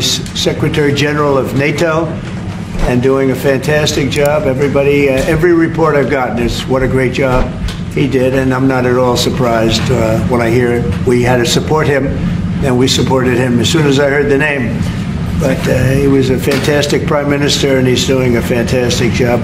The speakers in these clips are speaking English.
Secretary General of NATO and doing a fantastic job. Everybody, every report I've gotten is what a great job he did, and I'm not at all surprised when I hear it. We had to support him, and we supported him as soon as I heard the name. But he was a fantastic prime minister, and he's doing a fantastic job.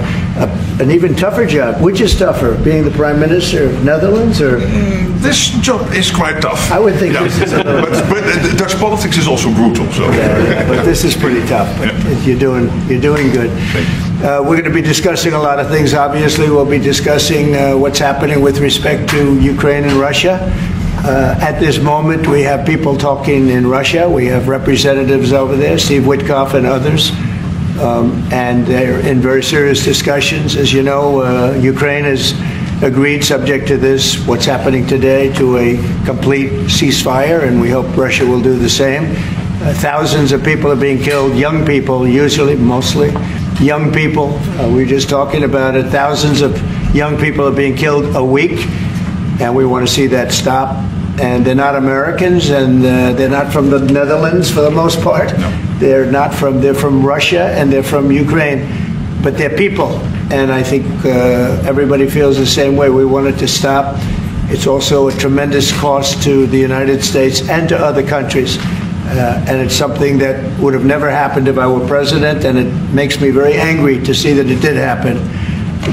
An even tougher job. Which is tougher, being the prime minister of Netherlands, or this job is quite tough? I would think this is a little but Dutch politics is also brutal. So but this is pretty tough. But you're doing good. We're going to be discussing a lot of things. Obviously, we'll be discussing what's happening with respect to Ukraine and Russia. At this moment, we have people talking in Russia. We have representatives over there, Steve Witkoff and others, and they're in very serious discussions. As you know, Ukraine has agreed, subject to this, what's happening today, to a complete ceasefire, and we hope Russia will do the same. Thousands of people are being killed, young people, usually, mostly young people. We were just talking about it. Thousands of young people are being killed a week, and we want to see that stop. And they're not Americans, and they're not from the Netherlands for the most part. No. They're from Russia, and they're from Ukraine, but they're people. And I think everybody feels the same way. We want it to stop. It's also a tremendous cost to the United States and to other countries. And it's something that would have never happened if I were president, and it makes me very angry to see that it did happen.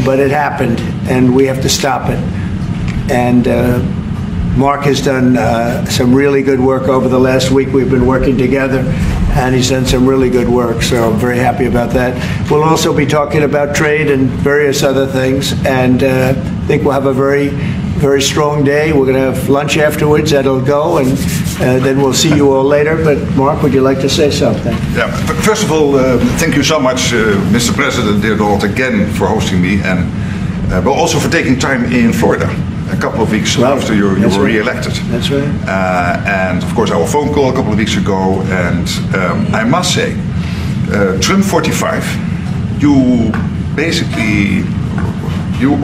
But it happened, and we have to stop it. And Mark has done some really good work over the last week. We've been working together, and he's done some really good work, so I'm very happy about that. We'll also be talking about trade and various other things, and I think we'll have a very strong day. We're going to have lunch afterwards. That'll go, and then we'll see you all later. But Mark, would you like to say something? Yeah. First of all, thank you so much, Mr. President, dear Donald, again for hosting me, and but also for taking time in Florida. A couple of weeks after you were re-elected. That's right. And of course, our phone call a couple of weeks ago. And I must say, Trump 45, you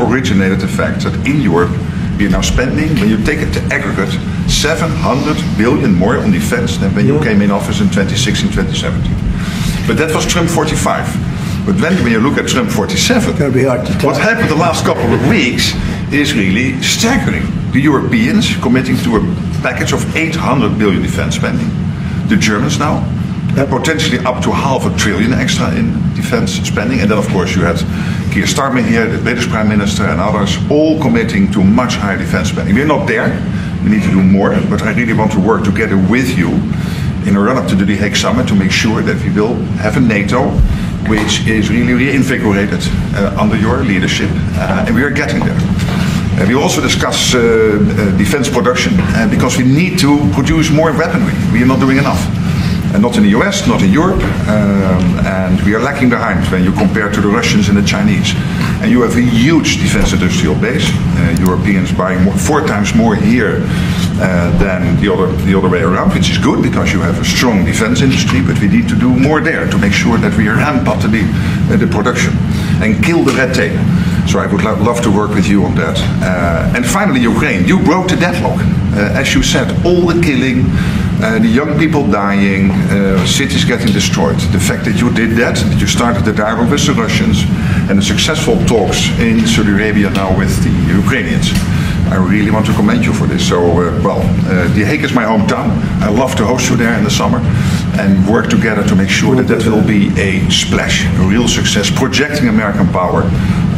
originated the fact that in Europe we are now spending, when you take it to aggregate, 700 billion more on defense than when you came in office in 2016, 2017. But that was Trump 45. But when you look at Trump 47, it's going to be hard to tell. What happened the last couple of weeks is really staggering. The Europeans committing to a package of 800 billion defense spending. The Germans now, potentially up to $500 billion extra in defense spending. And then, of course, you had Keir Starmer here, the British Prime Minister, and others, all committing to much higher defense spending. We're not there. We need to do more. But I really want to work together with you in a run-up to the The Hague Summit to make sure that we will have a NATO which is really reinvigorated under your leadership, and we are getting there. We also discuss defense production, because we need to produce more weaponry. We are not doing enough. And not in the US, not in Europe, and we are lacking behind when you compare to the Russians and the Chinese. And you have a huge defense industrial base. Europeans buying 4 times more here than the other way around, which is good because you have a strong defense industry, but we need to do more there to make sure that we ramp up the production and kill the red tape. So I would love to work with you on that. And finally, Ukraine. You broke the deadlock. As you said, all the killing, the young people dying, cities getting destroyed. The fact that you did that you started the dialogue with the Russians, and the successful talks in Saudi Arabia now with the Ukrainians. I really want to commend you for this. So, The Hague is my hometown. I love to host you there in the summer and work together to make sure that will be a splash, a real success, projecting American power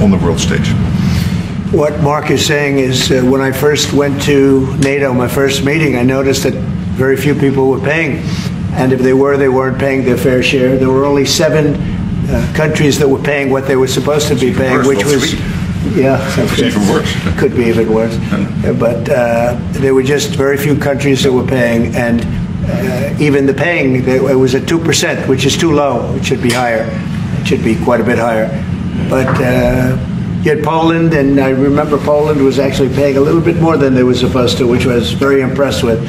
on the world stage. What Mark is saying is when I first went to NATO, my first meeting, I noticed that very few people were paying. And if they weren't paying their fair share. There were only 7 countries that were paying what they were supposed to be paying, which was... Yeah, it's even worse. Could be even worse. But there were just very few countries that were paying, and even the paying, it was at 2%, which is too low. It should be higher. It should be quite a bit higher. But you had Poland, and I remember Poland was actually paying a little bit more than they were supposed to, which I was very impressed with.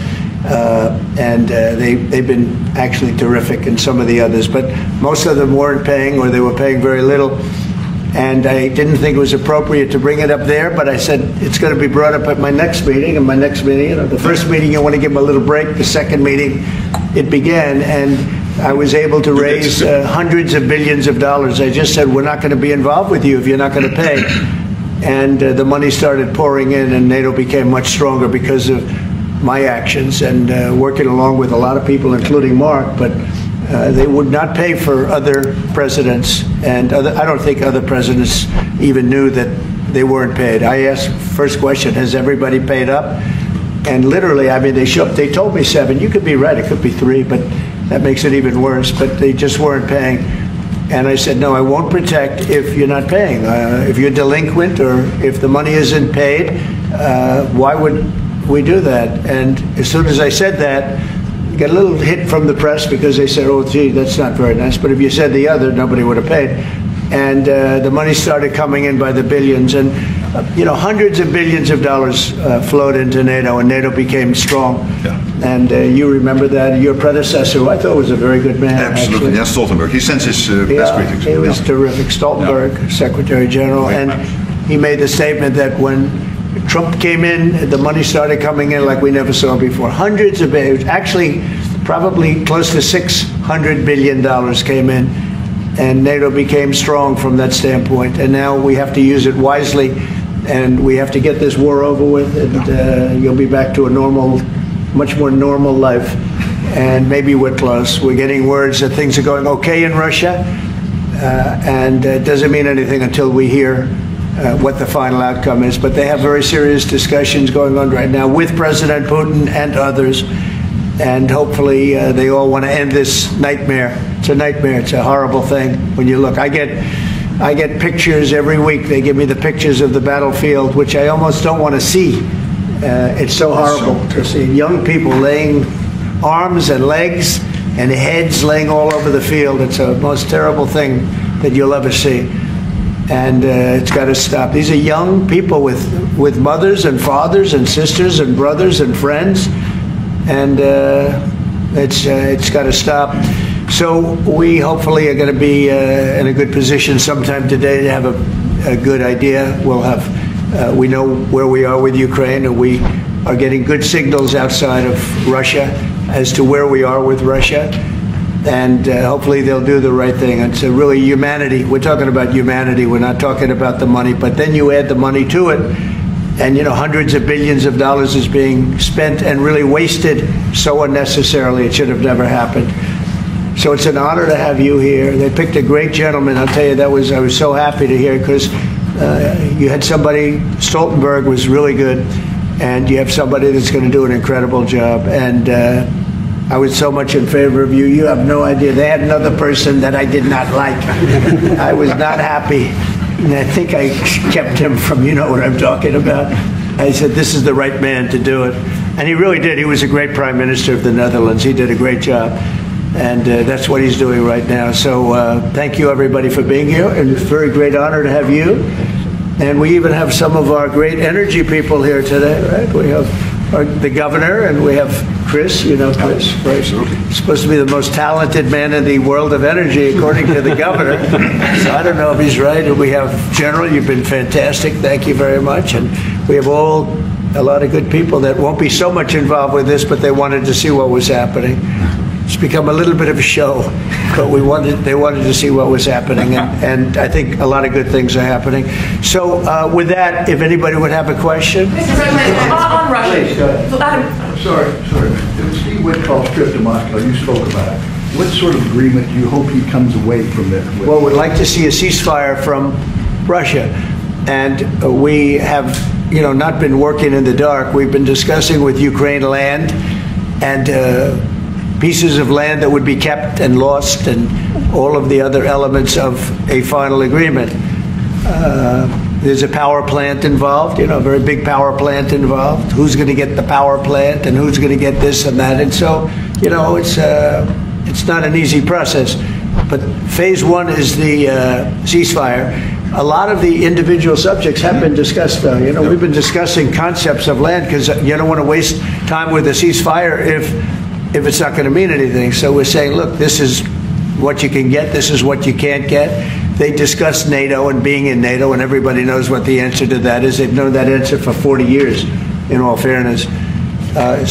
They've been actually terrific, and some of the others. But most of them weren't paying, or they were paying very little. And I didn't think it was appropriate to bring it up there, but I said it's going to be brought up at my next meeting. And my next meeting, the first meeting you want to give them a little break. The second meeting, it began, and I was able to raise hundreds of billions of dollars. I just said, we're not going to be involved with you if you're not going to pay. And the money started pouring in, and NATO became much stronger because of my actions and working along with a lot of people, including Mark. But they would not pay for other presidents, and I don't think other presidents even knew that they weren't paid. I asked, first question, has everybody paid up? And literally, I mean, they told me 7. You could be right, it could be 3, but that makes it even worse. But they just weren't paying. And I said, no, I won't protect if you're not paying. If you're delinquent or if the money isn't paid, why would we do that? And as soon as I said that, got a little hit from the press because they said, oh, gee, that's not very nice. But if you said the other, nobody would have paid. And the money started coming in by the billions. And, hundreds of billions of dollars flowed into NATO, and NATO became strong. Yeah. And you remember that. Your predecessor, who I thought was a very good man. Absolutely, yeah, Stoltenberg. He sends his best greetings. He was terrific. Stoltenberg, Secretary General. And he made the statement that when Trump came in, the money started coming in like we never saw before. Hundreds of billions, actually probably close to $600 billion came in, and NATO became strong from that standpoint. And now we have to use it wisely, and we have to get this war over with, and you'll be back to a normal, much more normal life. And maybe we're close. We're getting words that things are going okay in Russia, and it doesn't mean anything until we hear what the final outcome is. But they have very serious discussions going on right now with President Putin and others, and hopefully they all want to end this nightmare. It's a nightmare. It's a horrible thing when you look. I get pictures every week. They give me the pictures of the battlefield, which I almost don't want to see. It's so horrible to see young people laying arms and legs and heads laying all over the field. It's the most terrible thing that you'll ever see. And it's got to stop. These are young people with mothers and fathers and sisters and brothers and friends, and it's got to stop. So we hopefully are going to be in a good position sometime today to have a good idea. We'll have we know where we are with Ukraine, and we are getting good signals outside of Russia as to where we are with Russia. And hopefully they'll do the right thing. It's really humanity. We're talking about humanity. We're not talking about the money. But then you add the money to it, and hundreds of billions of dollars is being spent and really wasted so unnecessarily. It should have never happened. So it's an honor to have you here. They picked a great gentleman. I'll tell you, I was so happy to hear, because you had somebody. Stoltenberg was really good, and you have somebody that's going to do an incredible job. And I was so much in favor of you. You have no idea. They had another person that I did not like. I was not happy. And I think I kept him from, you know what I'm talking about. I said, this is the right man to do it. And he really did. He was a great prime minister of the Netherlands. He did a great job. And that's what he's doing right now. So thank you, everybody, for being here. And it's a very great honor to have you. And we even have some of our great energy people here today, right? We have the governor, and we have Chris, Chris, right? He's supposed to be the most talented man in the world of energy, according to the governor. So I don't know if he's right. And we have General, you've been fantastic. Thank you very much. And we have a lot of good people that won't be so much involved with this, but they wanted to see what was happening. It's become a little bit of a show, but they wanted to see what was happening, and I think a lot of good things are happening. So with that, if anybody would have a question. Mr. President, on Russia. Please, go ahead. Sorry. Steve Witkoff's trip to Moscow, you spoke about it. What sort of agreement do you hope he comes away from this with? Well, we'd like to see a ceasefire from Russia, and we have, not been working in the dark. We've been discussing with Ukraine land and pieces of land that would be kept and lost, and all of the other elements of a final agreement. There's a power plant involved, a very big power plant involved. Who's going to get the power plant, and who's going to get this and that? And so, it's not an easy process. But phase one is the ceasefire. A lot of the individual subjects have been discussed, though. We've been discussing concepts of land, because you don't want to waste time with a ceasefire if it's not going to mean anything. So we're saying, look, this is what you can get, this is what you can't get. They discussed NATO and being in NATO, and everybody knows what the answer to that is. They've known that answer for 40 years, in all fairness.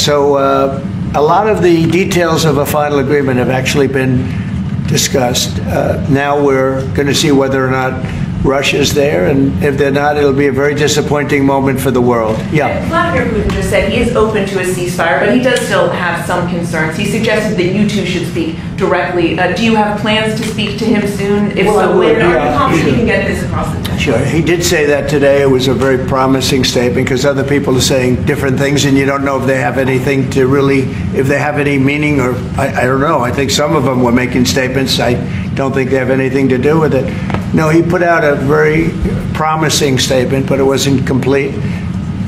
So a lot of the details of a final agreement have actually been discussed. Now we're going to see whether or not Russia's there, and if they're not, it'll be a very disappointing moment for the world. Yeah. Vladimir Putin just said he is open to a ceasefire, but he does still have some concerns. He suggested that you two should speak directly. Do you have plans to speak to him soon? If so, when are you confident you can get this across the table? Sure. He did say that today. It was a very promising statement because other people are saying different things, and you don't know if they have anything to really, if they have any meaning, or I don't know. I think some of them were making statements. I don't think they have anything to do with it. No, he put out a very promising statement, but it wasn't complete.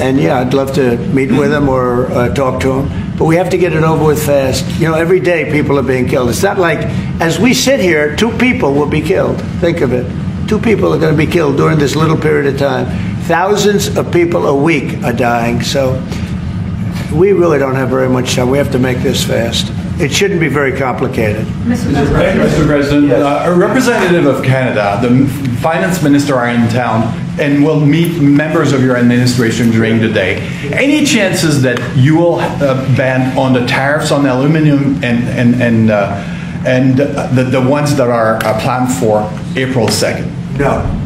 And yeah, I'd love to meet with him or talk to him. But we have to get it over with fast. You know, every day people are being killed. It's not like, as we sit here, 2 people will be killed. Think of it. 2 people are going to be killed during this little period of time. Thousands of people a week are dying. So we really don't have very much time. We have to make this fast. It shouldn't be very complicated. Mr. President, Yes. a representative of Canada, the finance minister, are in town and will meet members of your administration during the day. Any chances that you will ban on the tariffs on aluminum and the ones that are planned for April 2nd? No.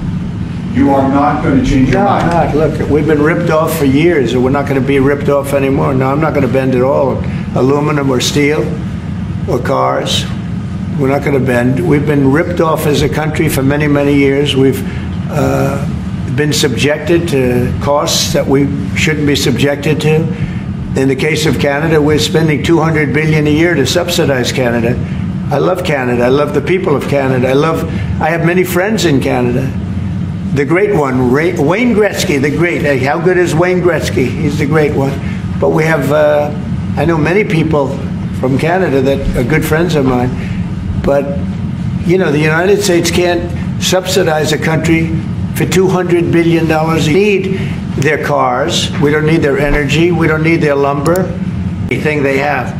You are not going to change your No, mind? I'm not. Look, we've been ripped off for years, and we're not going to be ripped off anymore. No, I'm not going to bend at all. Aluminum or steel or cars, we're not going to bend. We've been ripped off as a country for many, many years. We've been subjected to costs that we shouldn't be subjected to. In the case of Canada, we're spending $200 billion a year to subsidize Canada. I love Canada. I love the people of Canada. I have many friends in Canada. The great one, Wayne Gretzky, the great. Hey, how good is Wayne Gretzky? He's the great one. But we have, I know many people from Canada that are good friends of mine. But, you know, the United States can't subsidize a country for $200 billion. We need their cars. We don't need their energy. We don't need their lumber. Anything they have.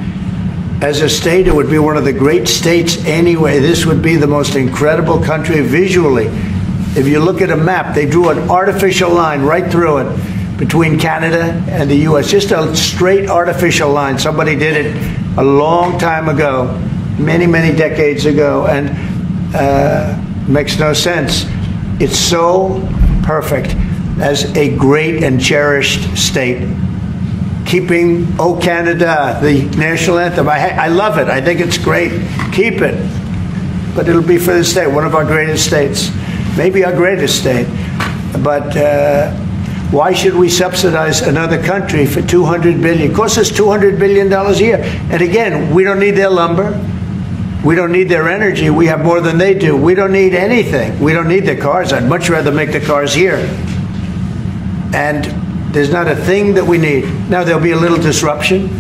As a state, it would be one of the great states anyway. This would be the most incredible country visually. If you look at a map, they drew an artificial line right through it between Canada and the U.S. Just a straight artificial line. Somebody did it a long time ago, many, many decades ago, and makes no sense. It's so perfect as a great and cherished state. Keeping "O Canada," the national anthem. I love it. I think it's great. Keep it. But it'll be for the state, one of our greatest states. Maybe our greatest state. But why should we subsidize another country for $200 billion? It costs us $200 billion a year. And again, we don't need their lumber. We don't need their energy. We have more than they do. We don't need anything. We don't need their cars. I'd much rather make the cars here. And there's not a thing that we need. Now, there'll be a little disruption,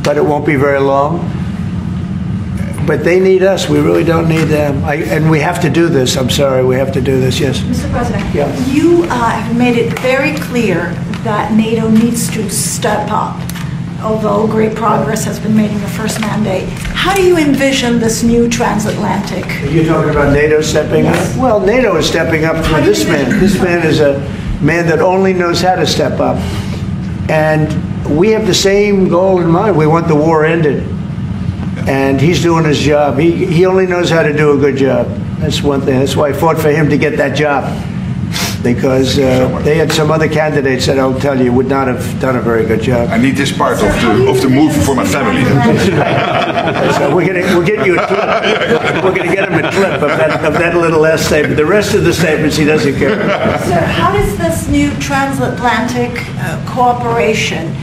but it won't be very long. But they need us. We really don't need them. And we have to do this. I'm sorry. We have to do this. Yes. Mr. President, Yeah. you have made it very clear that NATO needs to step up, although great progress has been made in your first mandate. How do you envision this new transatlantic? You're talking about NATO stepping up? Well, NATO is stepping up through this man. This man is a man that only knows how to step up. And we have the same goal in mind. We want the war ended. And he's doing his job. He only knows how to do a good job. That's one thing. That's why I fought for him to get that job. Because they had some other candidates that I'll tell you would not have done a very good job. I need this part of the move for my family. So we'll get you a clip. We're going to get him a clip of that little last statement. The rest of the statements he doesn't care. Sir, how does this new transatlantic cooperation,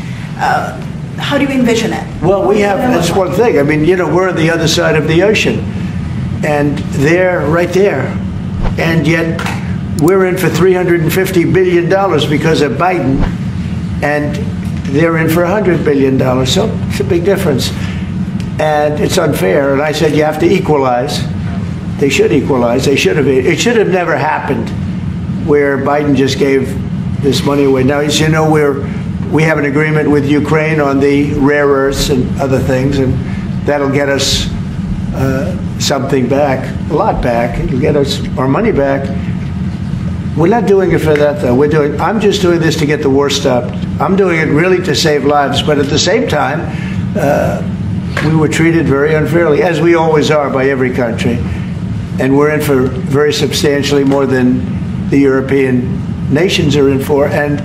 how do you envision it? Well, we have, that's one thing. I mean, you know, we're on the other side of the ocean. And they're right there. And yet we're in for $350 billion because of Biden. And they're in for $100 billion. So it's a big difference. And it's unfair. And I said, you have to equalize. They should equalize. They should have. It should have never happened where Biden just gave this money away. Now, as you know, we have an agreement with Ukraine on the rare earths and other things, and that'll get us something back, a lot back. It'll get us our money back. We're not doing it for that, though. I'm just doing this to get the war stopped. I'm doing it really to save lives, but at the same time, we were treated very unfairly, as we always are by every country. And we're in for very substantially more than the European nations are in for, and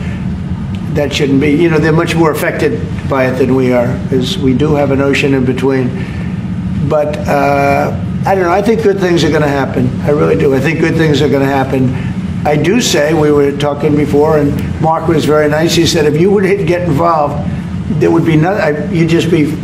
that shouldn't be. You know, they're much more affected by it than we are, because we do have an ocean in between. But I don't know, I think good things are going to happen. I really do. I think good things are going to happen. I do say, we were talking before, and Mark was very nice. He said, if you would get involved, there would be nothing. You'd just be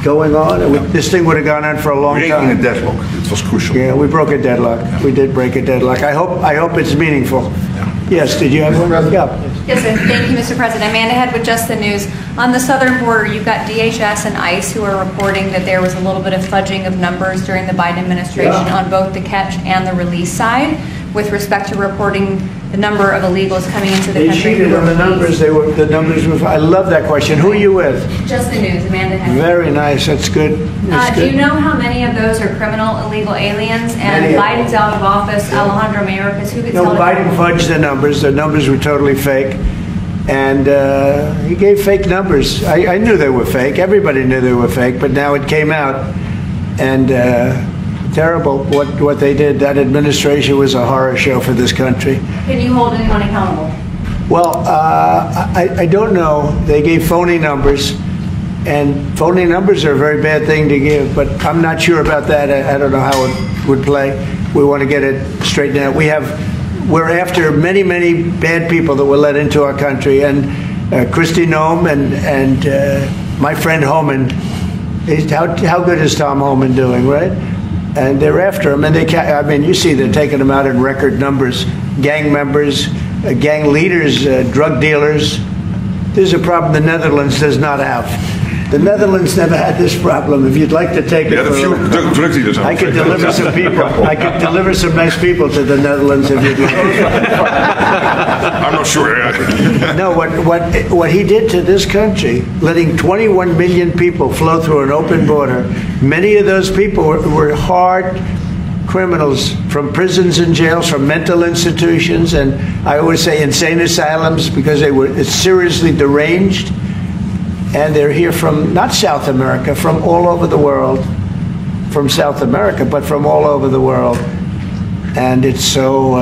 going on. This thing would have gone on for a long time. Breaking a deadlock. It was crucial. Yeah, we broke a deadlock. Yeah. We did break a deadlock. I hope it's meaningful. Yeah. Yes, did you have one? Yeah. Yes, sir. Thank you, Mr. President. Amanda Head with Just the News. On the southern border, you've got DHS and ICE who are reporting that there was a little bit of fudging of numbers during the Biden administration on both the catch and the release side with respect to reporting the number of illegals coming into the country. They cheated on the numbers. The numbers were. I love that question. Who are you with? Just the News, Amanda Head. Very nice. That's good. That's good. Do you know how many of those are criminal illegal aliens? And Biden's out of office. Alejandro Mayorkas, who gets held Biden fudged the numbers. The numbers were totally fake. And he gave fake numbers. I knew they were fake. Everybody knew they were fake. But now it came out. And terrible what they did. That administration was a horror show for this country. Can you hold anyone accountable? Well, I don't know. They gave phony numbers. And phony numbers are a very bad thing to give. But I'm not sure about that. I don't know how it would play. We want to get it straightened out. We're after many, many bad people that were let into our country, and Kristi Noem and my friend Homan. How good is Tom Homan doing, right? And they're after him, and I mean, you see they're taking him out in record numbers. Gang members, gang leaders, drug dealers. There's a problem the Netherlands does not have. The Netherlands never had this problem. If you'd like to take it, I could deliver some people. I could deliver some nice people to the Netherlands if you'd like. I'm not sure. No, what he did to this country, letting 21 million people flow through an open border, many of those people were hard criminals from prisons and jails, from mental institutions, and I always say insane asylums, because they were seriously deranged. And they're here from, not South America, from all over the world. From South America, but from all over the world. And it's so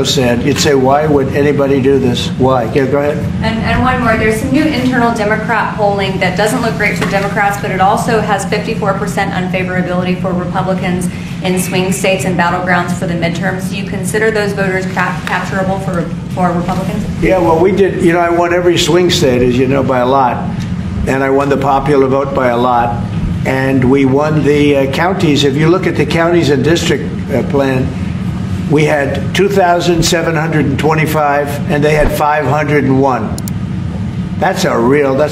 sad. You'd say, why would anybody do this? Why? Yeah, go ahead. And one more. There's some new internal Democrat polling that doesn't look great for Democrats, but it also has 54% unfavorability for Republicans in swing states and battlegrounds for the midterms. Do you consider those voters capturable for Republicans? Yeah, well, we did. You know, I won every swing state, as you know, by a lot. And I won the popular vote by a lot. And we won the counties. If you look at the counties and district plan, we had 2,725, and they had 501. That's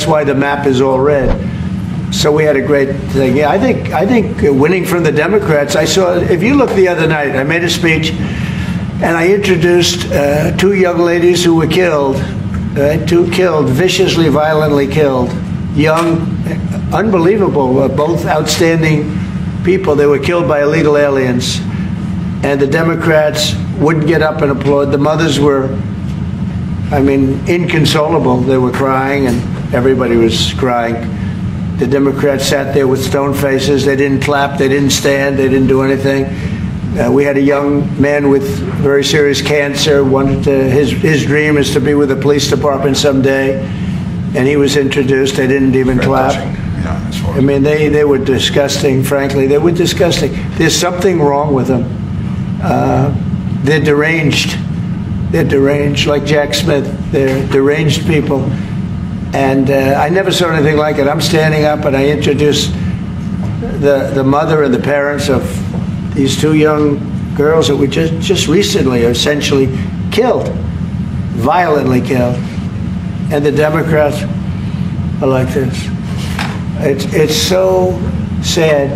why the map is all red. So we had a great thing. Yeah, I think winning from the Democrats, I saw, if you look the other night, I made a speech, and I introduced two young ladies who were killed, viciously, violently killed. Young, unbelievable, both outstanding people. They were killed by illegal aliens. And the Democrats wouldn't get up and applaud. The mothers were, I mean, inconsolable. They were crying, and everybody was crying. The Democrats sat there with stone faces. They didn't clap. They didn't stand. They didn't do anything. We had a young man with very serious cancer. His dream is to be with the police department someday. And he was introduced. They didn't even clap. I mean, they were disgusting, frankly. They were disgusting. There's something wrong with them. They're deranged. They're deranged, like Jack Smith. They're deranged people. And I never saw anything like it. I'm standing up, and I introduce the mother and the parents of these two young girls that were just recently essentially killed, violently killed. And the Democrats are like this. It's so sad.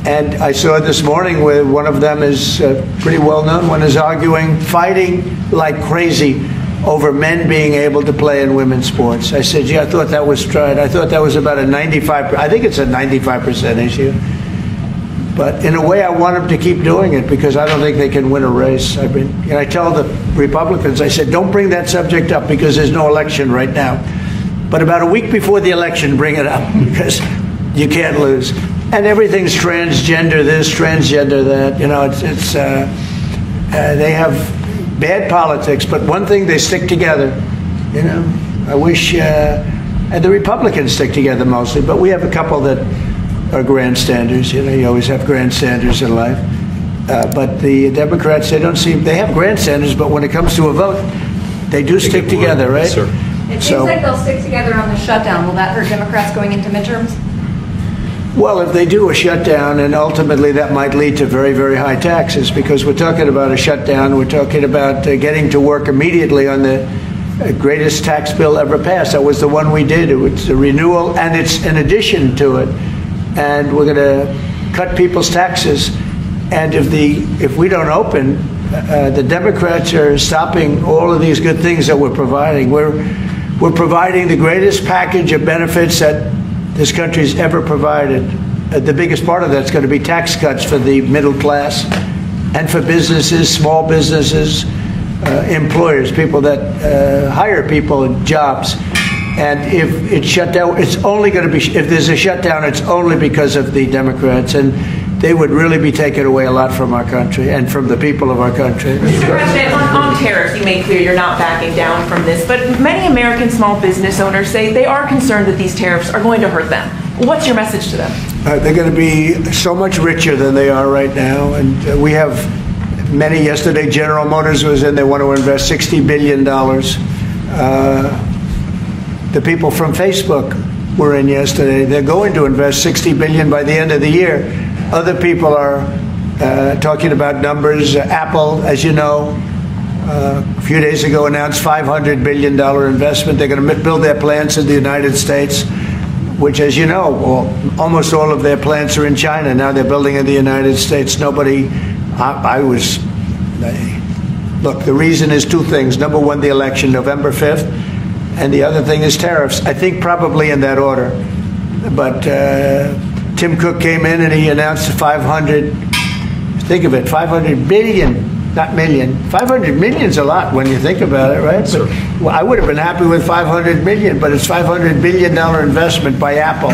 And I saw this morning where one of them is pretty well known, one is arguing, fighting like crazy over men being able to play in women's sports. I said, yeah, I thought that was tried. I thought that was about a 95%, I think it's a 95% issue. But in a way, I want them to keep doing it, because I don't think they can win a race. And I tell the Republicans, I said, don't bring that subject up, because there's no election right now. But about a week before the election, bring it up, because You can't lose. And everything's transgender this, transgender that. You know, they have bad politics, but one thing, they stick together. You know, I wish, and the Republicans stick together mostly, but we have a couple that are grandstanders. You know, you always have grandstanders in life. But the Democrats, they have grandstanders, but when it comes to a vote, they do stick together, right? Sir. It seems like they'll stick together on the shutdown. Will that hurt Democrats going into midterms? Well, if they do a shutdown, and ultimately that might lead to very, very high taxes, because we're talking about a shutdown, we're talking about getting to work immediately on the greatest tax bill ever passed. That was the one we did. It was a renewal, and it's an addition to it. And we're going to cut people's taxes. And if we don't open, the Democrats are stopping all of these good things that we're providing. We're providing the greatest package of benefits that this country's ever provided. The biggest part of that's going to be tax cuts for the middle class and for businesses, small businesses, employers, people that hire people in jobs. And if it's shut down, it's only going to be, if there's a shutdown, it's only because of the Democrats. And they would really be taking away a lot from our country and from the people of our country. Mr. President, on tariffs, you made clear you're not backing down from this, but many American small business owners say they are concerned that these tariffs are going to hurt them. What's your message to them? They're going to be so much richer than they are right now, and we have many. Yesterday, General Motors was in. They want to invest $60 billion. The people from Facebook were in yesterday. They're going to invest $60 billion by the end of the year. Other people are talking about numbers. Apple, as you know, a few days ago announced $500 billion investment. They're going to build their plants in the United States, which, as you know, almost all of their plants are in China. Now they're building in the United States. Look, the reason is two things. Number one, the election, November 5th, and the other thing is tariffs. I think probably in that order. But Tim Cook came in and he announced 500, think of it, 500 billion, not million. 500 million's a lot when you think about it, right? But, well, I would have been happy with 500 million, but it's $500 billion investment by Apple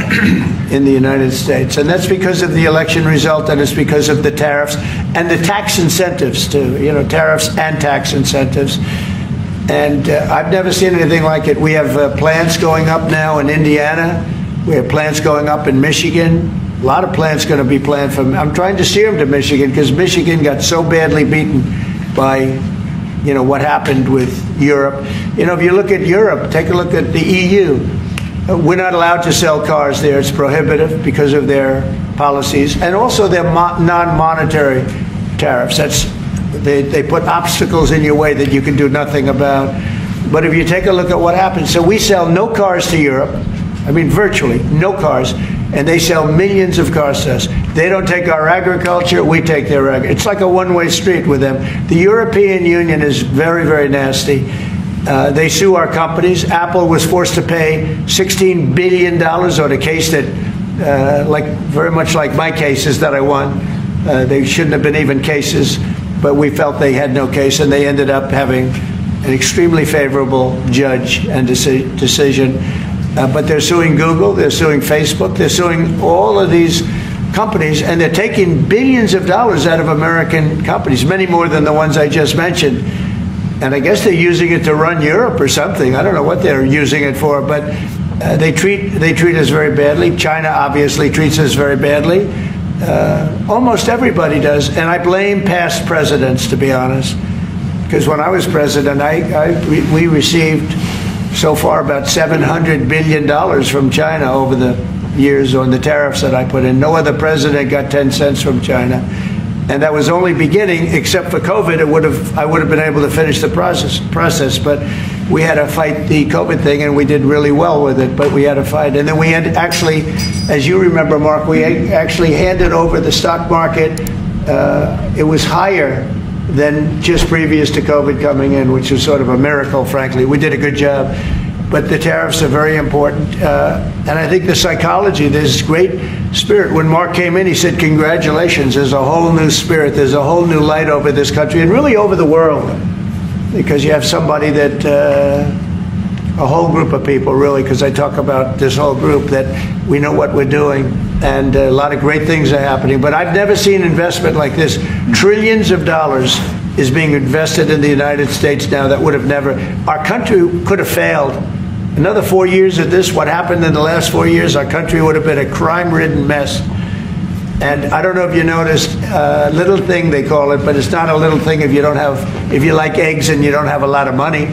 in the United States. And that's because of the election result, and it's because of the tariffs and the tax incentives too, you know, tariffs and tax incentives. And I've never seen anything like it. We have plants going up now in Indiana. We have plants going up in Michigan. A lot of plants going to be planned from. I'm trying to steer them to Michigan because Michigan got so badly beaten by, you know, what happened with Europe. You know, if you look at Europe, take a look at the EU. We're not allowed to sell cars there. It's prohibitive because of their policies, and also their non-monetary tariffs. They put obstacles in your way that you can do nothing about. But if you take a look at what happens, so we sell no cars to Europe. I mean, virtually no cars, and they sell millions of cars to us. They don't take our agriculture, we take their agriculture. It's like a one-way street with them. The European Union is very, very nasty. They sue our companies. Apple was forced to pay $16 billion on a case that, very much like my cases that I won. They shouldn't have been even cases, but we felt they had no case, and they ended up having an extremely favorable judge and decision. But they're suing Google, they're suing Facebook, they're suing all of these companies, and they're taking billions of dollars out of American companies, many more than the ones I just mentioned. And I guess they're using it to run Europe or something. I don't know what they're using it for, but they treat us very badly. China obviously treats us very badly. Almost everybody does, and I blame past presidents, to be honest. Because when I was president, we received so far about $700 billion from China over the years on the tariffs that I put in. No other president got 10 cents from China. And that was only beginning, except for COVID. I would have been able to finish the process, but we had to fight the COVID thing, and we did really well with it, but we had to fight. And then we had actually, as you remember, Mark, we actually handed over the stock market. It was higher than just previous to COVID coming in, which was sort of a miracle, frankly. We did a good job. But the tariffs are very important. And I think the psychology, there's great spirit. When Mark came in, he said, congratulations, there's a whole new spirit, there's a whole new light over this country, and really over the world. Because you have somebody that a whole group of people, really, because I talk about this whole group, that we know what we're doing, and a lot of great things are happening. But I've never seen investment like this. Trillions of dollars is being invested in the United States now that would have never, our country could have failed. Another 4 years of this, what happened in the last 4 years, our country would have been a crime-ridden mess. And I don't know if you noticed, little thing they call it, but it's not a little thing if you like eggs and you don't have a lot of money.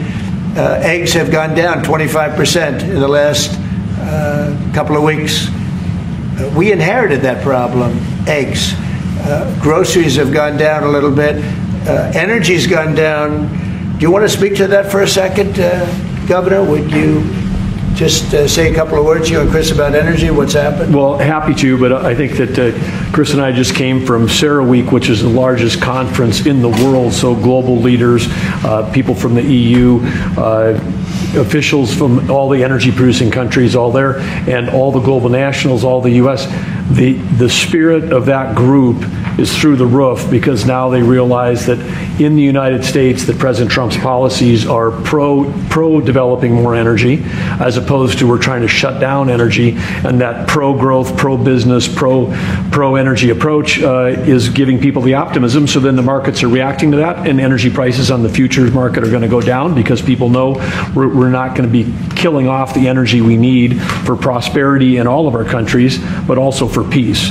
Eggs have gone down 25% in the last couple of weeks. We inherited that problem, eggs. Groceries have gone down a little bit. Energy's gone down. Do you want to speak to that for a second, Governor? Would you just say a couple of words, you and Chris, about energy, what's happened? Well, happy to, but I think that Chris and I just came from CERAWeek, which is the largest conference in the world, so global leaders, people from the EU, officials from all the energy producing countries, all there, and all the global nationals, all the U.S. The spirit of that group is through the roof, because now they realize that in the United States that President Trump's policies are pro-developing more energy, as opposed to we're trying to shut down energy, and that pro-growth, pro-business, pro-energy approach is giving people the optimism. So then the markets are reacting to that, and energy prices on the futures market are going to go down, because people know we're not going to be killing off the energy we need for prosperity in all of our countries, but also for peace,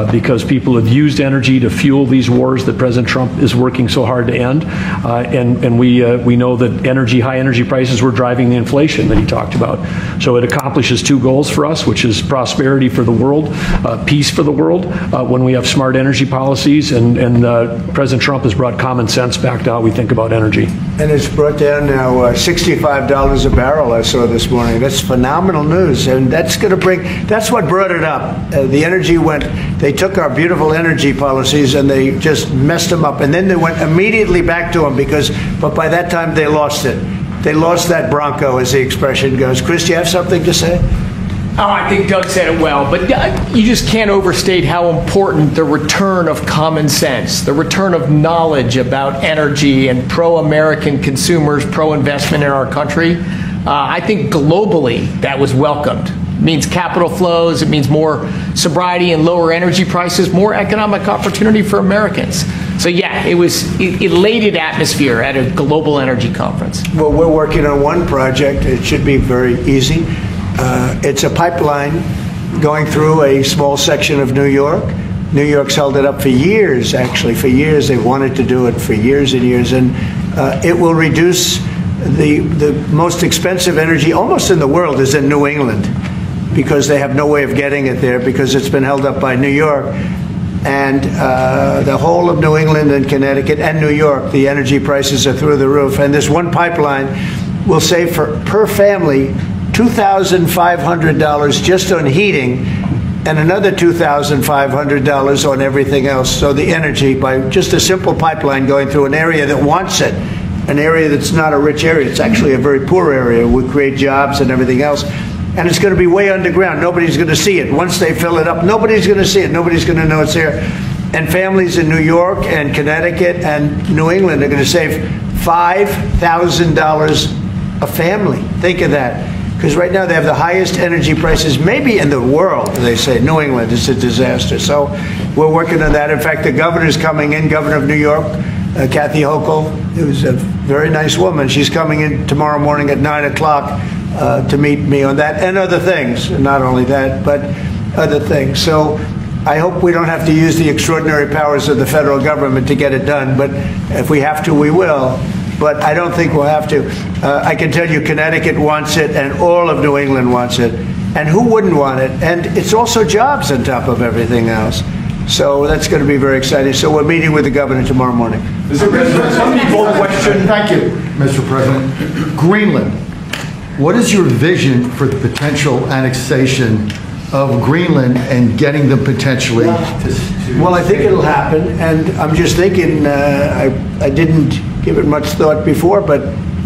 because people have used energy to fuel these wars that President Trump is working so hard to end, and we know that high energy prices were driving the inflation that he talked about. So it accomplishes two goals for us, which is prosperity for the world, peace for the world, when we have smart energy policies, and President Trump has brought common sense back to how we think about energy. And it's brought down now $65 a barrel, I saw this morning. That's phenomenal news, and that's what brought it up. The energy they took our beautiful energy policies and they just messed them up, and then they went immediately back to them, but by that time they lost it. They lost that Bronco, as the expression goes. Chris, do you have something to say? Oh, I think Doug said it well, but you just can't overstate how important the return of common sense, the return of knowledge about energy and pro-American consumers, pro-investment in our country. I think globally that was welcomed. It means capital flows, it means more sobriety and lower energy prices, more economic opportunity for Americans. So yeah, it was elated atmosphere at a global energy conference. Well, we're working on one project. It should be very easy. It's a pipeline going through a small section of New York. New York's held it up for years, actually, for years. They've wanted to do it for years and years, and it will reduce the most expensive energy almost in the world is in New England, because they have no way of getting it there, because it's been held up by New York. And the whole of New England and Connecticut and New York, the energy prices are through the roof. And this one pipeline will save per family $2,500 just on heating, and another $2,500 on everything else. So the energy, by just a simple pipeline going through an area that wants it, an area that's not a rich area, it's actually a very poor area, would create jobs and everything else. And it's going to be way underground. Nobody's going to see it. Once they fill it up, nobody's going to see it. Nobody's going to know it's there. And families in New York and Connecticut and New England are going to save $5,000 a family. Think of that. Because right now they have the highest energy prices maybe in the world, they say. New England is a disaster. So we're working on that. In fact, the governor's coming in, Governor of New York, Kathy Hochul, who's a very nice woman. She's coming in tomorrow morning at 9 o'clock to meet me on that and other things. Not only that, but other things. So I hope we don't have to use the extraordinary powers of the federal government to get it done, but if we have to, we will. But I don't think we'll have to. I can tell you Connecticut wants it, and all of New England wants it. And who wouldn't want it? And it's also jobs on top of everything else. So that's going to be very exciting. So we're meeting with the governor tomorrow morning. Mr. President, question. Thank you, Mr. President. Greenland. What is your vision for the potential annexation of Greenland and getting them potentially to Well, I think it'll happen, and I'm just thinking, I didn't give it much thought before, but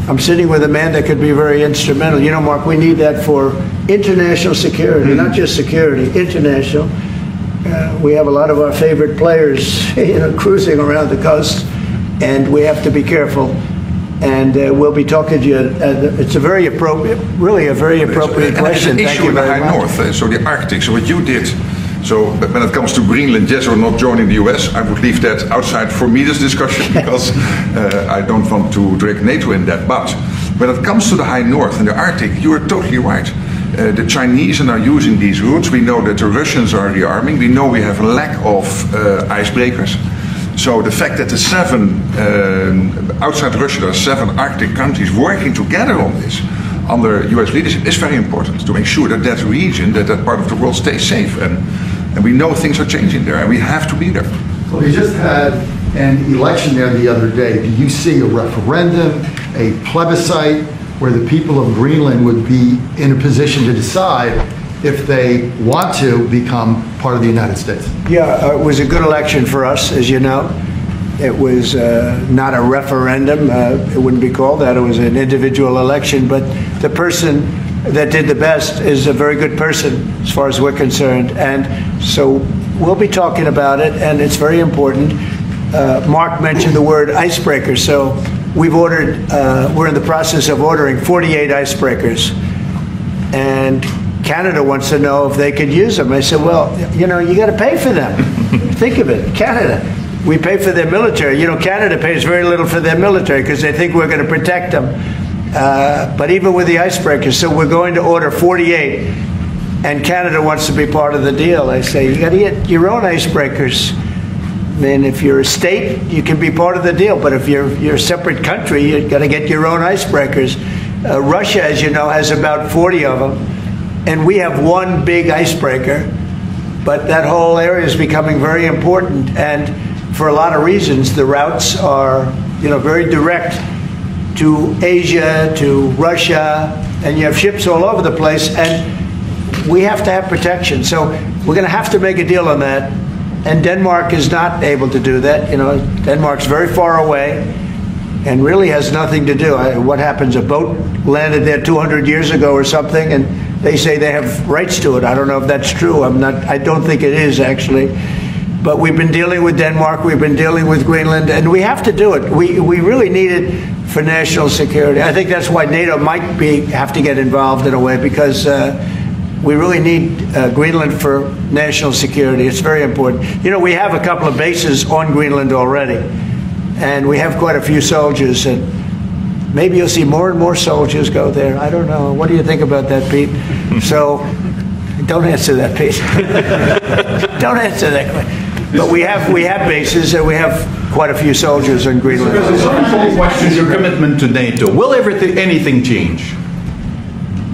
I'm sitting with a man that could be very instrumental. You know, Mark, we need that for international security, not just security, international. We have a lot of our favorite players, cruising around the coast, and we have to be careful. And we'll be talking to you. It's a very appropriate, really a very appropriate question. An Thank issue you in the very high much. north, so the Arctic. So what you did. So when it comes to Greenland, yes or not joining the US, I would leave that outside for me, this discussion, because I don't want to drag NATO in that. But when it comes to the high north and the Arctic, you are totally right. The Chinese are now using these routes. We know that the Russians are rearming. We know we have a lack of icebreakers. So the fact that the outside Russia, there are 7 Arctic countries working together on this under US leadership is very important to make sure that that region, that part of the world stays safe. And we know things are changing there, and we have to be there. Well, we just had an election there the other day. Do you see a referendum, a plebiscite, where the people of Greenland would be in a position to decide if they want to become part of the United States? Yeah, it was a good election for us, as you know. It was not a referendum. It wouldn't be called that. It was an individual election. But the person that did the best is a very good person, as far as we're concerned. And so we'll be talking about it, and it's very important. Mark mentioned the word icebreaker. So we've ordered, we're in the process of ordering 48 icebreakers. And Canada wants to know if they could use them. I said, well, you know, you got to pay for them. Think of it, Canada. We pay for their military. You know, Canada pays very little for their military because they think we're going to protect them. But even with the icebreakers, so we're going to order 48, and Canada wants to be part of the deal. I say, you got to get your own icebreakers. I mean, if you're a state, you can be part of the deal. But if you're a separate country, you got to get your own icebreakers. Russia, as you know, has about 40 of them. And we have one big icebreaker, but that whole area is becoming very important. And for a lot of reasons, the routes are, you know, very direct to Asia, to Russia, and you have ships all over the place, and we have to have protection. So we're going to have to make a deal on that. And Denmark is not able to do that. You know, Denmark's very far away and really has nothing to do. What happens? A boat landed there 200 years ago or something, and they say they have rights to it. I don't know if that's true. I don't think it is, actually. But we've been dealing with Denmark, we've been dealing with Greenland, and we have to do it. We really need it for national security. I think that's why NATO might have to get involved in a way, because we really need Greenland for national security. It's very important. You know, we have a couple of bases on Greenland already, and we have quite a few soldiers, and maybe you'll see more and more soldiers go there. I don't know. What do you think about that, Pete? So, don't answer that, Pete. Don't answer that question. But we have bases, and we have quite a few soldiers in Greenland. Some question your commitment to NATO. Will anything change?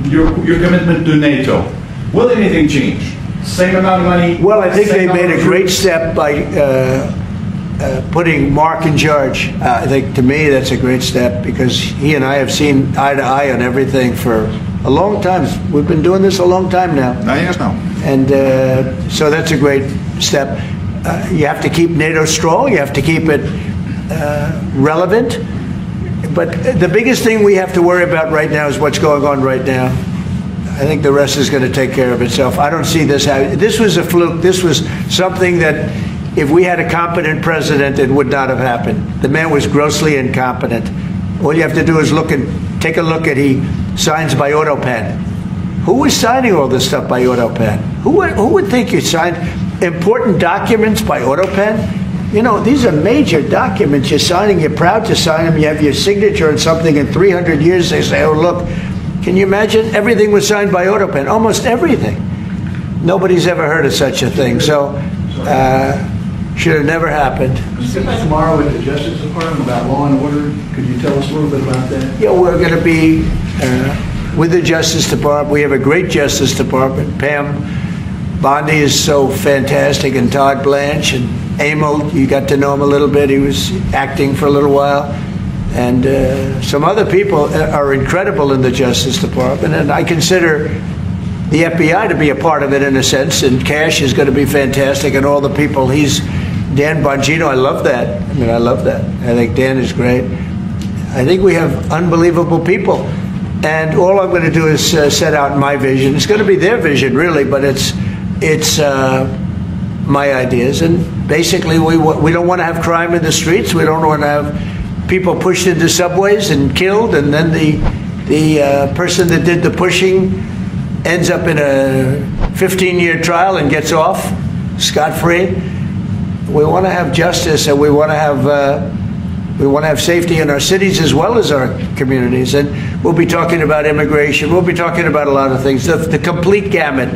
Your commitment to NATO. Will anything change? Same amount of money? Well, I think they made a great step by putting Mark in charge. I think, to me, that's a great step, because he and I have seen eye to eye on everything for a long time. We've been doing this a long time now. 9 years now. And so that's a great step. You have to keep NATO strong. You have to keep it relevant. But the biggest thing we have to worry about right now is what's going on right now. I think the rest is going to take care of itself. I don't see this happening. This was a fluke. This was something that, if we had a competent president, it would not have happened. The man was grossly incompetent. All you have to do is take a look at, he signs by AutoPen. Who was signing all this stuff by AutoPen? Who would think you signed important documents by AutoPen? You know, these are major documents you're signing. You're proud to sign them. You have your signature on something. In 300 years, they say, oh, look, can you imagine? Everything was signed by AutoPen, almost everything. Nobody's ever heard of such a thing. So, should have never happened. Tomorrow with the Justice Department about law and order. Could you tell us a little bit about that? Yeah, we're going to be with the Justice Department. We have a great Justice Department. Pam Bondi is so fantastic, and Todd Blanche, and Emil, you got to know him a little bit. He was acting for a little while. And some other people are incredible in the Justice Department, and I consider the FBI to be a part of it in a sense, and Cash is going to be fantastic, and all the people. Dan Bongino, I love that. I mean, I love that. I think Dan is great. I think we have unbelievable people. And all I'm going to do is set out my vision. It's going to be their vision, really, but it's my ideas. And basically, we don't want to have crime in the streets. We don't want to have people pushed into subways and killed, and then the person that did the pushing ends up in a 15-year trial and gets off scot-free. We want to have justice, and we want to have safety in our cities as well as our communities. And we'll be talking about immigration. We'll be talking about a lot of things, the complete gamut.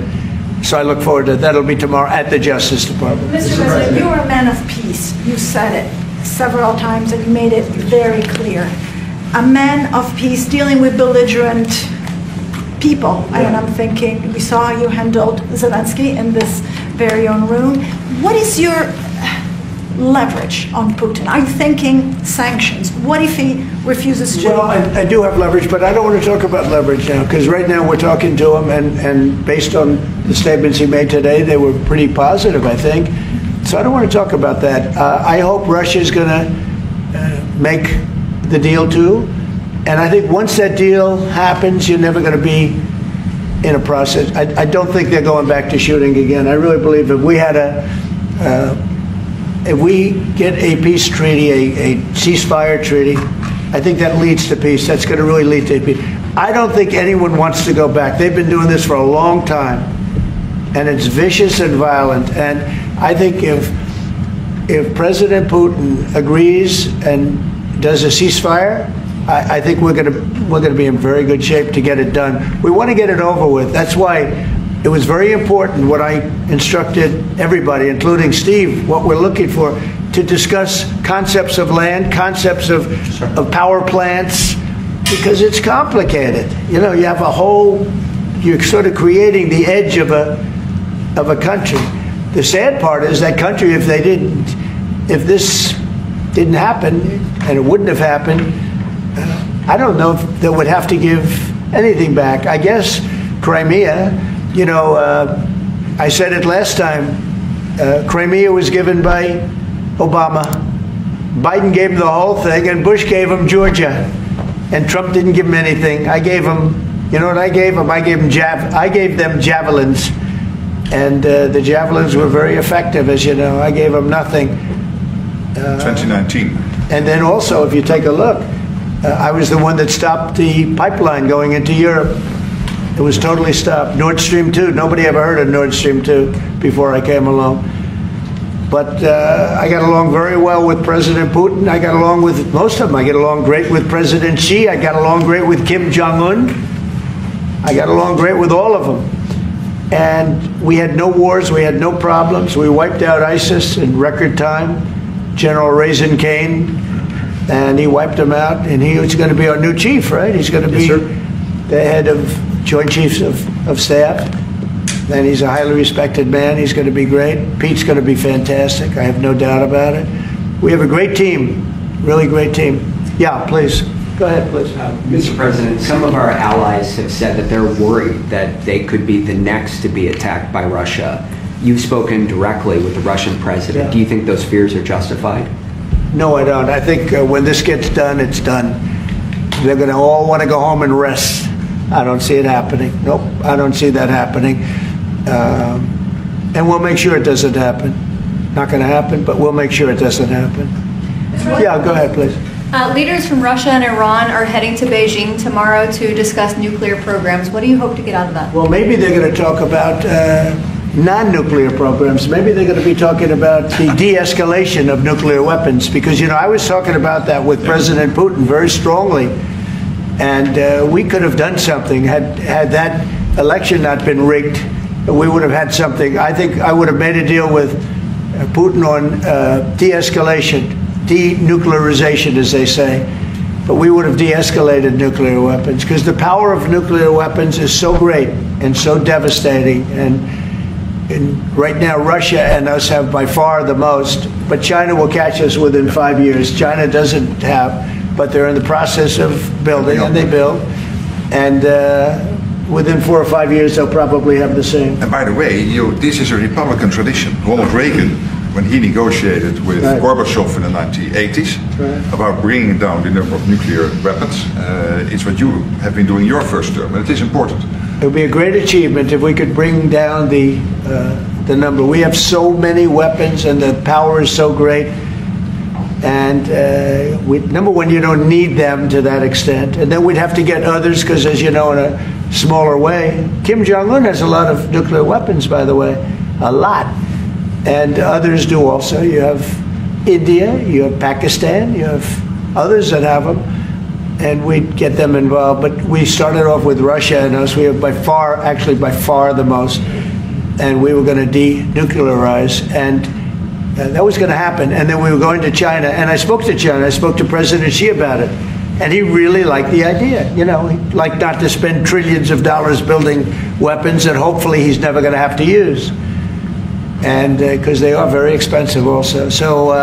So I look forward to that. That'll be tomorrow at the Justice Department. Mr. President, you are a man of peace. You said it several times, and you made it very clear. A man of peace dealing with belligerent people. Yeah. And I'm thinking, we saw how you handled Zelensky in this very own room. What is your leverage on Putin? Are you thinking sanctions? What if he refuses to? Well, I do have leverage, but I don't want to talk about leverage now, because right now we're talking to him, and based on the statements he made today, they were pretty positive, I think. So I don't want to talk about that. I hope Russia's going to make the deal too. And I think once that deal happens, you're never going to be in a process. I don't think they're going back to shooting again. I really believe if we had if we get a peace treaty, a ceasefire treaty, I think that leads to peace. That's going to really lead to peace. I don't think anyone wants to go back. They've been doing this for a long time, and it's vicious and violent. And I think if President Putin agrees and does a ceasefire, I think we're going to be in very good shape to get it done. We want to get it over with. That's why it was very important what I instructed everybody, including Steve, what we're looking for, to discuss concepts of land, concepts of power plants, because it's complicated. You know, you have a whole, you're sort of creating the edge of a country. The sad part is that country, if this didn't happen, and it wouldn't have happened, I don't know if they would have to give anything back. I guess Crimea, you know, I said it last time, Crimea was given by Obama. Biden gave him the whole thing, and Bush gave him Georgia. And Trump didn't give him anything. I gave him, you know what I gave him? I gave them javelins. And the javelins were very effective, as you know. I gave them nothing. 2019. And then also, if you take a look, I was the one that stopped the pipeline going into Europe. It was totally stopped. Nord Stream 2, nobody ever heard of Nord Stream 2 before I came along. But I got along very well with President Putin. I got along with most of them. I get along great with President Xi. I got along great with Kim Jong-un. I got along great with all of them. And we had no wars. We had no problems. We wiped out ISIS in record time. General Raisin Kane, and he wiped them out. And he was going to be our new chief, right? He's going to be the head of Joint Chiefs of Staff. And he's a highly respected man. He's going to be great. Pete's going to be fantastic. I have no doubt about it. We have a great team, really great team. Yeah, please. Go ahead, please. Mr. President, some of our allies have said that they're worried that they could be the next to be attacked by Russia. You've spoken directly with the Russian president. Yeah. Do you think those fears are justified? No, I don't. I think when this gets done, it's done. They're going to all want to go home and rest. I don't see it happening. Nope, I don't see that happening. And we'll make sure it doesn't happen. Not going to happen, but we'll make sure it doesn't happen. Yeah, go ahead, please. Leaders from Russia and Iran are heading to Beijing tomorrow to discuss nuclear programs. What do you hope to get out of that? Well, maybe they're going to talk about non-nuclear programs. Maybe they're going to be talking about the de-escalation of nuclear weapons, because, you know, I was talking about that with President Putin very strongly, and we could have done something had that election not been rigged. We would have had something. I think I would have made a deal with Putin on de-escalation, denuclearization, as they say. But we would have de-escalated nuclear weapons, because the power of nuclear weapons is so great and so devastating. And right now, Russia and us have by far the most, but China will catch us within 5 years. China doesn't have, but they're in the process of building, and they build. And within 4 or 5 years, they'll probably have the same. And by the way, this is a Republican tradition. Ronald Reagan, when he negotiated with Gorbachev in the 1980s about bringing down the number of nuclear weapons, it's what you have been doing your first term, and it is important. It would be a great achievement if we could bring down the number. We have so many weapons, and the power is so great. And number one, you don't need them to that extent. And then we'd have to get others, because as you know, in a smaller way, Kim Jong-un has a lot of nuclear weapons, by the way, a lot. And others do also. You have India, you have Pakistan, you have others that have them. And we'd get them involved. But we started off with Russia and us. We have by far the most. And we were going to denuclearize. And that was going to happen. And then we were going to China. And I spoke to China. I spoke to President Xi about it. And he really liked the idea. You know, he'd like not to spend trillions of dollars building weapons that hopefully he's never going to have to use. And because they are very expensive also. So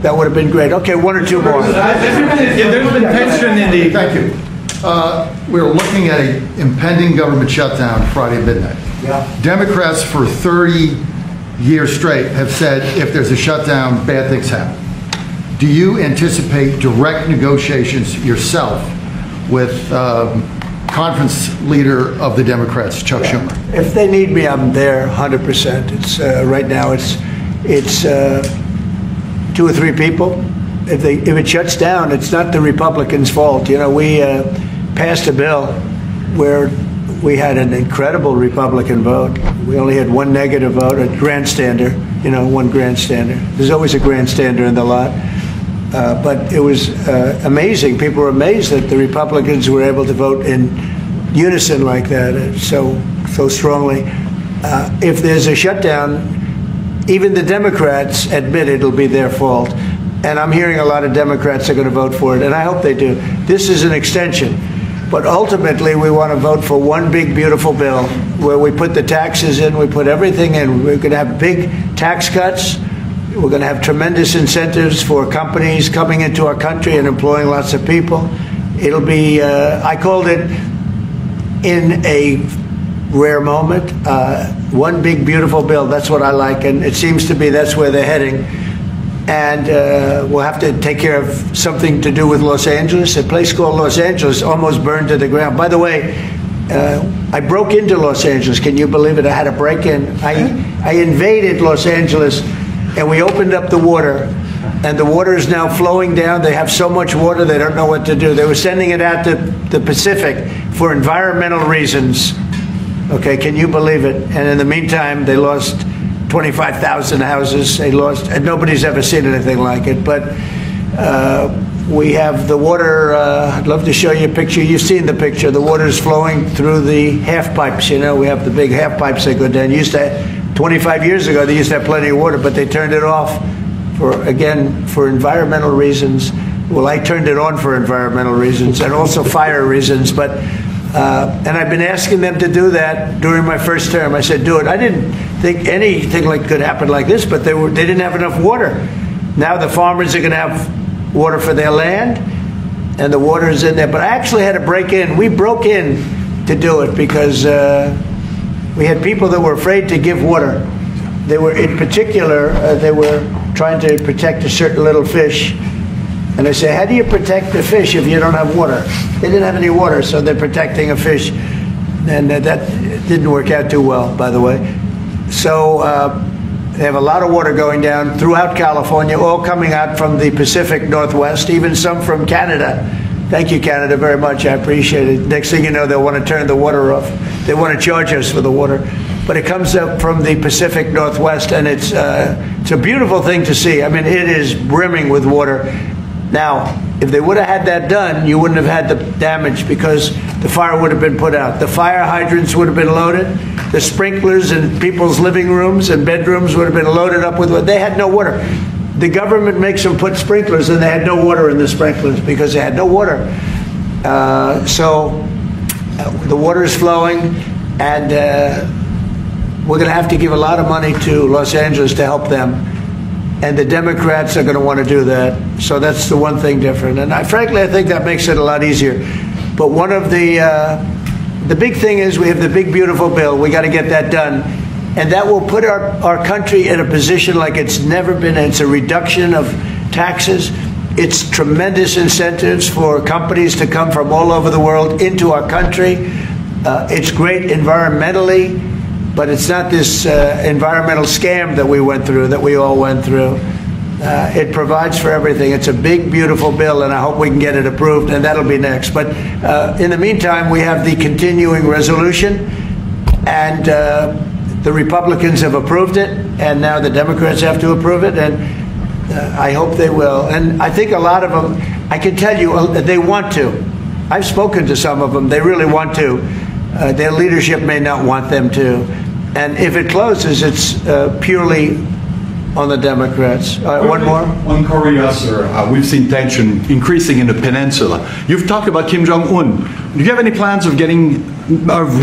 that would have been great. Okay, one or two more. There's been tension in the... Thank you. We're looking at an impending government shutdown Friday midnight. Yeah. Democrats for 30 years straight have said if there's a shutdown, bad things happen. Do you anticipate direct negotiations yourself with conference leader of the Democrats, Chuck Schumer? If they need me, I'm there 100%. It's right now it's 2 or 3 people. If it shuts down, it's not the Republicans' fault. You know, we passed a bill where we had an incredible Republican vote. We only had one negative vote, a grandstander, you know, one grandstander. There's always a grandstander in the lot. But it was amazing. People were amazed that the Republicans were able to vote in unison like that, so strongly. If there's a shutdown, even the Democrats admit it'll be their fault. And I'm hearing a lot of Democrats are going to vote for it, and I hope they do. This is an extension. But ultimately, we want to vote for one big, beautiful bill where we put the taxes in, we put everything in. We're going to have big tax cuts. We're going to have tremendous incentives for companies coming into our country and employing lots of people. It'll be, I called it, in a rare moment, one big, beautiful bill. That's what I like, and it seems to be that's where they're heading. And we'll have to take care of something to do with Los Angeles. A place called Los Angeles almost burned to the ground. By the way, I broke into Los Angeles. Can you believe it? I had a break-in. I invaded Los Angeles, and we opened up the water. And the water is now flowing down. They have so much water, they don't know what to do. They were sending it out to the Pacific for environmental reasons. Okay, can you believe it? And in the meantime, they lost 25,000 houses. They lost, and nobody's ever seen anything like it. But we have the water. I'd love to show you a picture. You've seen the picture. The water is flowing through the half pipes. You know, we have the big half pipes that go down. 25 years ago, they used to have plenty of water, but they turned it off for environmental reasons. Well, I turned it on for environmental reasons and also fire reasons. But and I've been asking them to do that during my first term. I said, do it. I didn't think anything could happen like this, but they didn't have enough water. Now the farmers are going to have water for their land, and the water is in there. But I actually had to break in. We broke in to do it because we had people that were afraid to give water. They were, in particular, they were trying to protect a certain little fish. And I say, how do you protect the fish if you don't have water? They didn't have any water, so they're protecting a fish. And that didn't work out too well, by the way. So they have a lot of water going down throughout California, all coming out from the Pacific Northwest, even some from Canada. Thank you, Canada, very much. I appreciate it. Next thing you know, they'll want to turn the water off. They want to charge us for the water. But it comes up from the Pacific Northwest, and it's a beautiful thing to see. I mean, it is brimming with water. Now, if they would have had that done, you wouldn't have had the damage because the fire would have been put out. The fire hydrants would have been loaded. The sprinklers in people's living rooms and bedrooms would have been loaded up with water. They had no water. The government makes them put sprinklers, and they had no water in the sprinklers because they had no water. So the water is flowing, and we're going to have to give a lot of money to Los Angeles to help them. And the Democrats are going to want to do that. So that's the one thing different. And frankly, I think that makes it a lot easier. But one of the big thing is we have the big, beautiful bill. We got to get that done. And that will put our country in a position like it's never been. It's a reduction of taxes. It's tremendous incentives for companies to come from all over the world into our country. It's great environmentally. But it's not this environmental scam that we went through, that we all went through. It provides for everything. It's a big, beautiful bill, and I hope we can get it approved, and that'll be next. But in the meantime, we have the continuing resolution, and the Republicans have approved it, and now the Democrats have to approve it, and I hope they will. And I think a lot of them, I can tell you, they want to. I've spoken to some of them. They really want to. Their leadership may not want them to. And if it closes, it's purely on the Democrats. One more? On Korea, sir, we've seen tension increasing in the peninsula. You've talked about Kim Jong-un. Do you have any plans of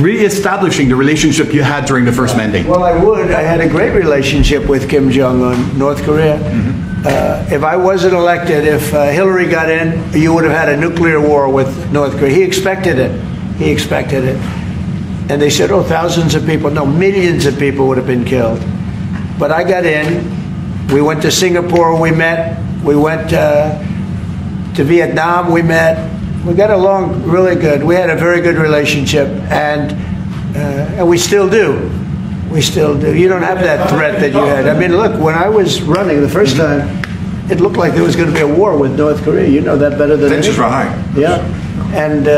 re-establishing the relationship you had during the first mandate? Well, I would. I had a great relationship with Kim Jong-un, North Korea. If I wasn't elected, if Hillary got in, you would have had a nuclear war with North Korea. He expected it. He expected it. And they said, oh, thousands of people. No, millions of people would have been killed. But I got in. We went to Singapore, we met. We went to Vietnam, we met. We got along really good. We had a very good relationship, and we still do. We still do. You don't have that threat that you had. I mean, look, when I was running the first time, it looked like there was going to be a war with North Korea. You know that better than me. Tensions were high. Yeah. And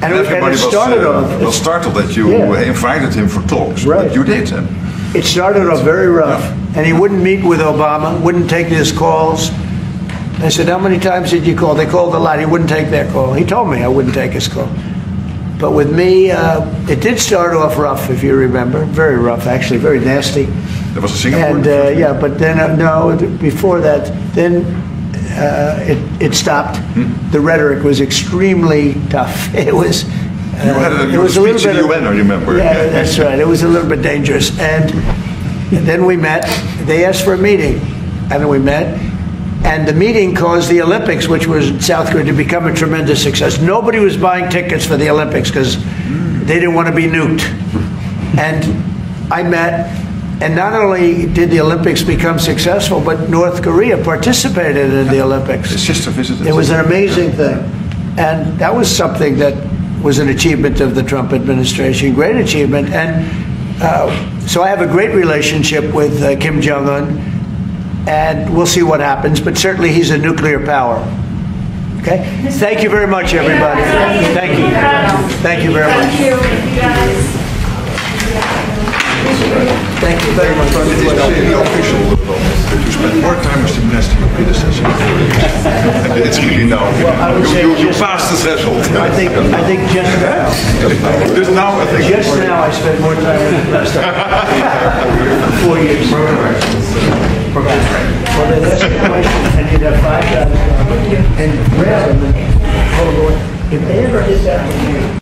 everybody it started off. was startled that you invited him for talks. Right. But you did. It started off very rough, and he wouldn't meet with Obama, wouldn't take his calls. I said, how many times did you call? They called a lot. He wouldn't take their call. He told me I wouldn't take his call. But with me, it did start off rough, if you remember. Very rough, actually, very nasty. There was a Singapore. And yeah, but then, no, before that, then it stopped. The rhetoric was extremely tough. It was... You had a speech in the UN, I remember. Yeah, that's right. It was a little bit dangerous. And then we met. They asked for a meeting. And then we met. And the meeting caused the Olympics, which was in South Korea, to become a tremendous success. Nobody was buying tickets for the Olympics because they didn't want to be nuked. And I met. And not only did the Olympics become successful, but North Korea participated in the Olympics. His sister visited. It was an amazing thing. And that was something that was an achievement of the Trump administration, great achievement. And so I have a great relationship with Kim Jong-un, and we'll see what happens, but certainly he's a nuclear power. Okay? Thank you very much, everybody. Thank you. Thank you very much. Thank you, guys. Thank you very much. It is really official that you spend more time as the minister than your predecessor. And it's really now. You passed the threshold. I think just now. Just now, I think. Just now I spent more time with the minister. 4 years. Well, then that's the question. And you'd have 5 guys and grab them and hold on. If they ever did that with you,